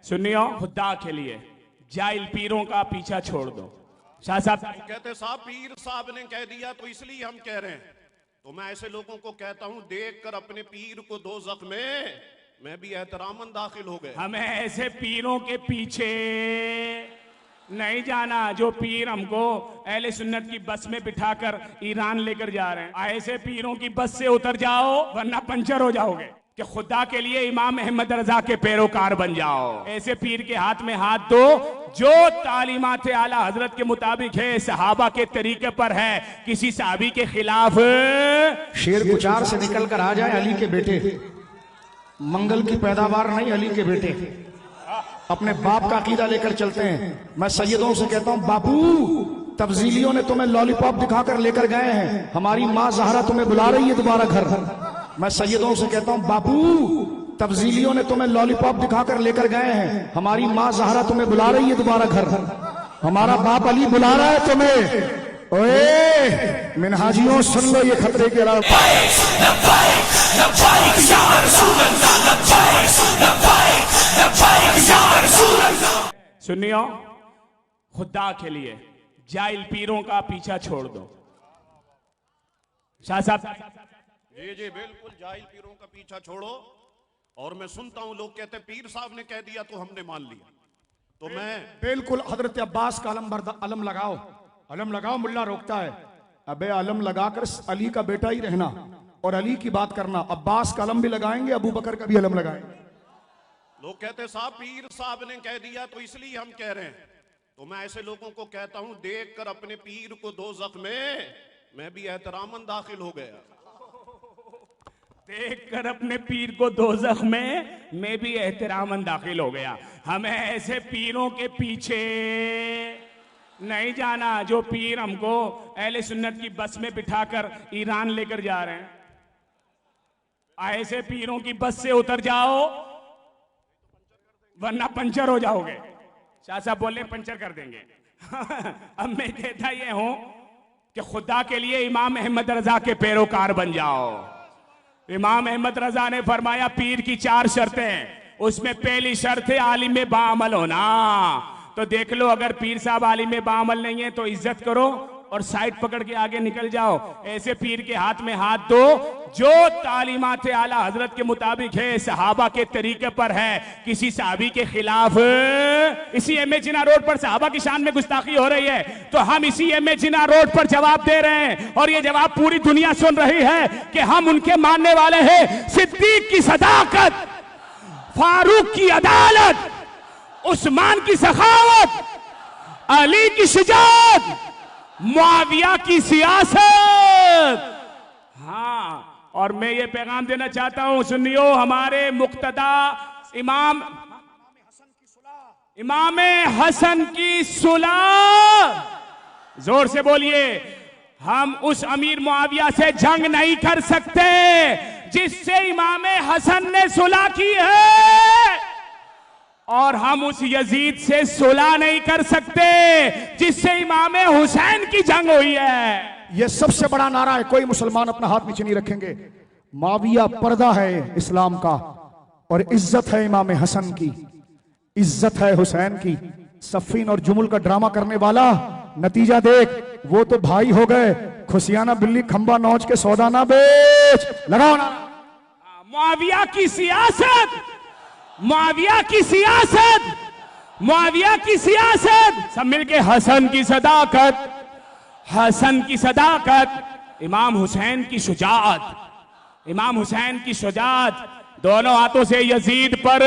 सुनियो, खुदा के लिए जाहिल पीरों का पीछा छोड़ दो। शाह साहब कहते साहब पीर साहब ने कह दिया तो इसलिए हम कह रहे हैं। तो मैं ऐसे लोगों को कहता हूं, देख कर अपने पीर को दोज़ख में मैं भी एहतरामन दाखिल हो गए। हमें ऐसे पीरों के पीछे नहीं जाना जो पीर हमको अहले सुन्नत की बस में बिठाकर ईरान लेकर जा रहे हैं। ऐसे पीरों की बस से उतर जाओ वरना पंचर हो जाओगे। कि खुदा के लिए इमाम अहमद रजा के पैरोकार बन जाओ। ऐसे पीर के हाथ में हाथ दो जो तालीमात आला हजरत के मुताबिक है, सहाबा के तरीके पर है, किसी सहाबी के खिलाफ। शेर कुचार से निकल कर आ जाए अली के बेटे, मंगल की पैदावार नहीं अली के बेटे, अपने बाप का अकीदा लेकर चलते हैं। मैं सैयदों से कहता हूं, बापू तब्जीलियों ने तुम्हें लॉलीपॉप दिखाकर लेकर गए हैं, हमारी माँ ज़हरा तुम्हें बुला रही है दोबारा घर। मैं सैयदों से कहता हूं, बापू तब्जीलियों ने तुम्हें लॉलीपॉप दिखाकर लेकर गए हैं, हमारी माँ ज़हरा तुम्हें बुला रही है दोबारा घर। हमारा बाप अली बुला रहा है तुम्हें। ओए मिनहाजियों सुन लो ये खतरे के अलावा। सुनियो, खुदा के लिए जाहिल पीरों का पीछा छोड़ दो। शाह साहब जी जी बिल्कुल, जाहिल पीरों का पीछा छोड़ो। और मैं सुनता हूं लोग कहते पीर साहब ने कह दिया तो हमने मान लिया। तो मैं बिल्कुल हजरत अब्बास का अलम लगाओ, अलम लगाओ। मुल्ला रोकता है, अबे अलम लगाकर अली का बेटा ही रहना और अली की बात करना। अब्बास का अलम भी लगाएंगे, अबू बकर का भी अलम लगाएंगे। लोग कहते साहब पीर साहब ने कह दिया तो इसलिए हम कह रहे हैं। तो मैं ऐसे लोगों को कहता हूं, देख कर अपने पीर को दोज़ख में मैं भी एहतरामन दाखिल हो गया। देखकर अपने पीर को दोज़ख में मैं भी एहतरामन दाखिल हो गया। हमें ऐसे पीरों के पीछे नहीं जाना जो पीर हमको अहले सुन्नत की बस में बिठाकर ईरान लेकर जा रहे हैं। ऐसे पीरों की बस से उतर जाओ वरना पंचर हो जाओगे। शाह साहब बोले पंचर कर देंगे। अब मैं कहता ये हूं कि खुदा के लिए इमाम अहमद रजा के पैरोकार बन जाओ। इमाम अहमद रजा ने फरमाया पीर की 4 शर्तें हैं, उसमें पहली शर्त है आलिम बाअमल होना। तो देख लो, अगर पीर साहब आलिम बाअमल नहीं है तो इज्जत करो और साइड पकड़ के आगे निकल जाओ। ऐसे पीर के हाथ में हाथ दो जो तालीमात आला हजरत के मुताबिक है, सहाबा के तरीके पर है, किसी सहाबी के खिलाफ। इसी एमए जिना रोड पर सहाबा की शान में गुस्ताखी हो रही है, तो हम इसी एमए जिना रोड पर जवाब दे रहे हैं और ये जवाब पूरी दुनिया सुन रही है कि हम उनके मानने वाले हैं। सिद्दीक की सदाकत, फारूक की अदालत, उस्मान की सखावत, अली की शुजाअत, मुआविया की सियासत। हाँ, और मैं ये पैगाम देना चाहता हूं, सुनियो, हमारे मुक्तदा इमाम हसन की सुलह, जोर से बोलिए, हम उस अमीर मुआविया से जंग नहीं कर सकते जिससे इमाम हसन ने सुलह की है, और हम उस यजीद से सुलह नहीं कर सकते जिससे इमाम हुसैन की जंग हुई है। ये सबसे बड़ा नारा है, कोई मुसलमान अपना हाथ नीचे नहीं रखेंगे। माविया पर्दा है इस्लाम का और इज्जत है इमाम हसन की, इज्जत है हुसैन की। सफीन और जुमुल का ड्रामा करने वाला नतीजा देख, वो तो भाई हो गए, खुशियाना बिल्ली खंबा नौच के सौदा ना बेच। लगाओ ना। मुआविया की सियासत, मुआविया की सियासत, मुआविया की सियासत, सब मिलके हसन की सदाकत, हसन की सदाकत, इमाम हुसैन की शुजाअत, इमाम हुसैन की शुजाअत, दोनों हाथों से यजीद पर।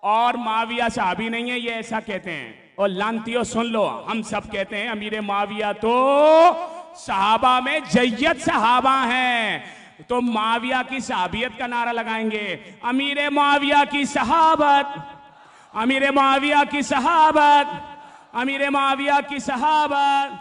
और माविया सहाबी नहीं है, ये ऐसा कहते हैं। और लानतियों सुन लो, हम सब कहते हैं अमीर माविया तो सहाबा में जय्यद सहाबा हैं, तो माविया की सहाबियत का नारा लगाएंगे। अमीर माविया की सहाबत, अमीर माविया की सहाबत, अमीर माविया की सहाबत।